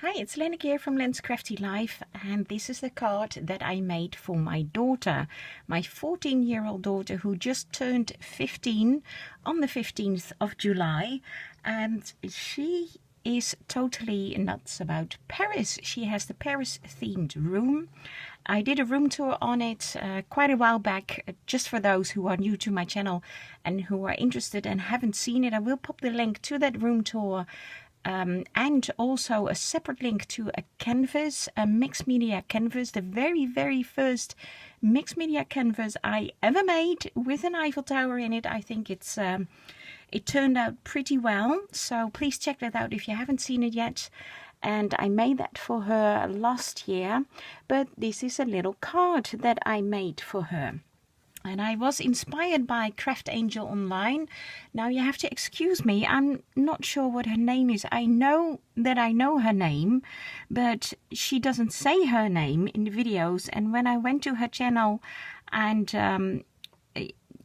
Hi, it's Lenneke here from Len's Crafty Life, and this is the card that I made for my daughter, my 14-year-old daughter who just turned 15 on the 15th of July, and she is totally nuts about Paris. She has the Paris-themed room. I did a room tour on it quite a while back, just for those who are new to my channel and who are interested and haven't seen it. I will pop the link to that room tour and also a separate link to a canvas, a mixed media canvas, the very first mixed media canvas I ever made with an Eiffel Tower in it. I think it turned out pretty well, so please check that out if you haven't seen it yet. And I made that for her last year, but this is a little card that I made for her. And I was inspired by Craft Angel Online. Now you have to excuse me, I'm not sure what her name is. I know that I know her name, but she doesn't say her name in the videos. And when I went to her channel and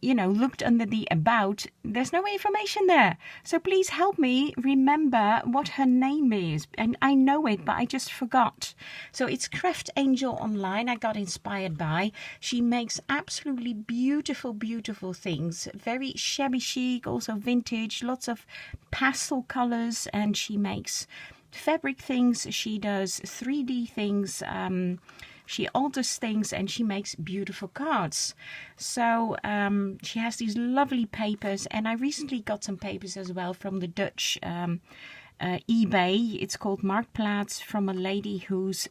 looked under the about, there's no information there. So please help me remember what her name is. And I know it, but I just forgot. So it's Craft Angel Online. I got inspired by. She makes absolutely beautiful things. Very shabby chic, also vintage, lots of pastel colors, and she makes fabric things. She does 3D things. She alters things and she makes beautiful cards. So she has these lovely papers, and I recently got some papers as well from the Dutch eBay. It's called Marktplaats, from a lady who's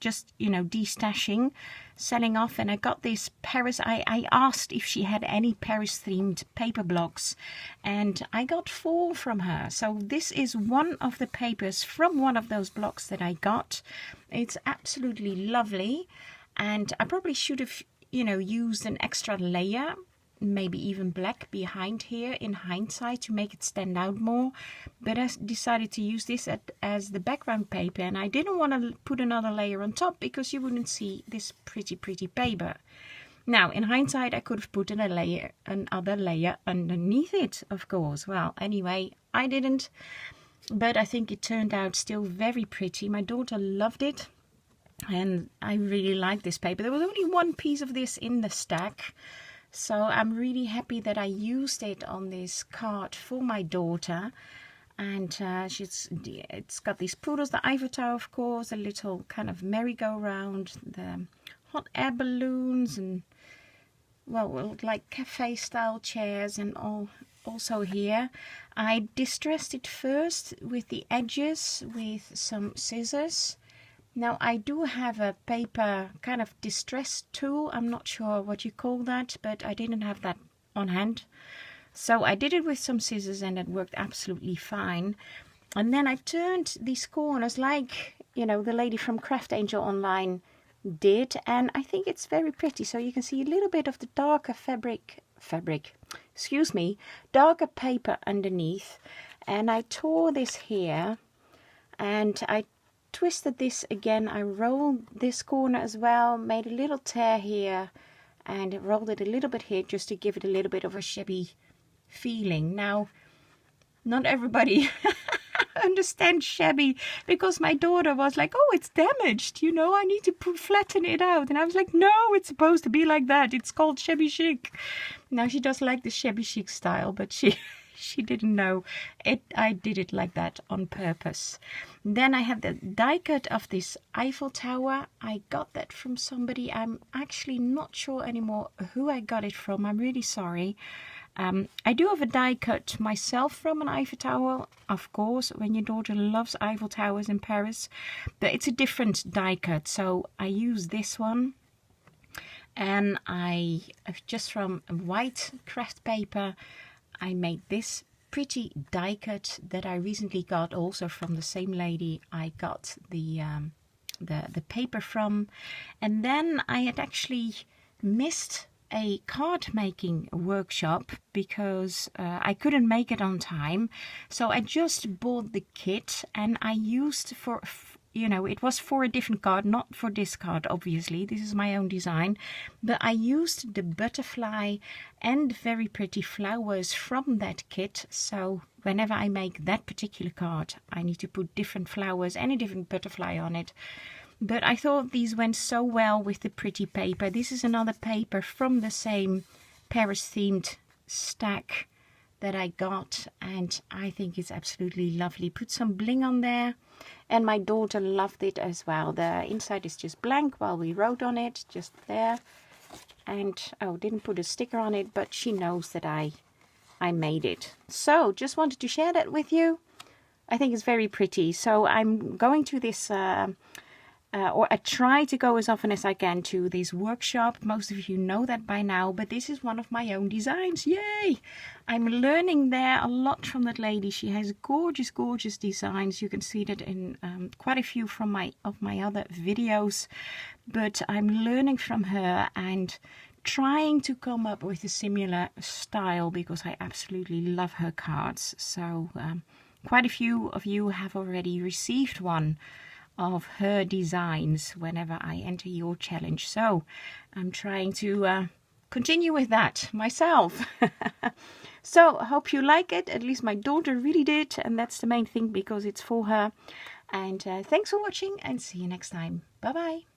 just destashing, selling off. And I got this Paris. I asked if she had any Paris themed paper blocks, and I got 4 from her. So this is one of the papers from one of those blocks that I got. It's absolutely lovely, and I probably should have used an extra layer, maybe even black behind here in hindsight, to make it stand out more. But I decided to use this as the background paper, and I didn't want to put another layer on top because you wouldn't see this pretty paper. Now in hindsight I could have put another layer underneath it, of course. Well, anyway, I didn't, but I think it turned out still very pretty. My daughter loved it, and I really like this paper. There was only one piece of this in the stack, so I'm really happy that I used it on this card for my daughter. And it's got these poodles, the Eiffel Tower, of course, a little kind of merry-go-round, the hot air balloons, and well, like cafe-style chairs, and also here. I distressed it first with the edges with some scissors. Now I do have a paper kind of distress tool. I'm not sure what you call that, but I didn't have that on hand. So I did it with some scissors, and it worked absolutely fine. And then I turned these corners like, the lady from Craft Angel Online did, and I think it's very pretty. So you can see a little bit of the darker darker paper underneath. And I tore this here, and I twisted this again. I rolled this corner as well, made a little tear here, and rolled it a little bit here just to give it a little bit of a shabby feeling. Now, not everybody understands shabby, because my daughter was like, oh, it's damaged, I need to flatten it out. And I was like, no, it's supposed to be like that. It's called shabby chic. Now she does like the shabby chic style, but she didn't know it. I did it like that on purpose. Then I have the die cut of this Eiffel Tower. I got that from somebody. I'm actually not sure anymore who I got it from. I'm really sorry. I do have a die cut myself from an Eiffel Tower, of course, when your daughter loves Eiffel Towers in Paris, but it's a different die cut. So I use this one, and I just from white craft paper I made this pretty die cut that I recently got also from the same lady I got the paper from. And then I had actually missed a card making workshop because I couldn't make it on time, so I just bought the kit, and I used it was for a different card, not for this card, obviously. This is my own design, but I used the butterfly and very pretty flowers from that kit. So whenever I make that particular card, I need to put different flowers, any different butterfly on it. But I thought these went so well with the pretty paper. This is another paper from the same Paris themed stack that I got, and I think it's absolutely lovely. Put some bling on there, and my daughter loved it as well. The inside is just blank while we wrote on it, just there. And oh, didn't put a sticker on it, but she knows that I made it. So just wanted to share that with you. I think it's very pretty. So I'm going to this or I try to go as often as I can to this workshop. Most of you know that by now, but this is one of my own designs. Yay! I'm learning there a lot from that lady. She has gorgeous, gorgeous designs. You can see that in quite a few from my other videos, but I'm learning from her and trying to come up with a similar style because I absolutely love her cards. So quite a few of you have already received one of her designs whenever I enter your challenge. So I'm trying to continue with that myself. So I hope you like it. At least my daughter really did, and that's the main thing because it's for her. And thanks for watching, and see you next time. Bye bye.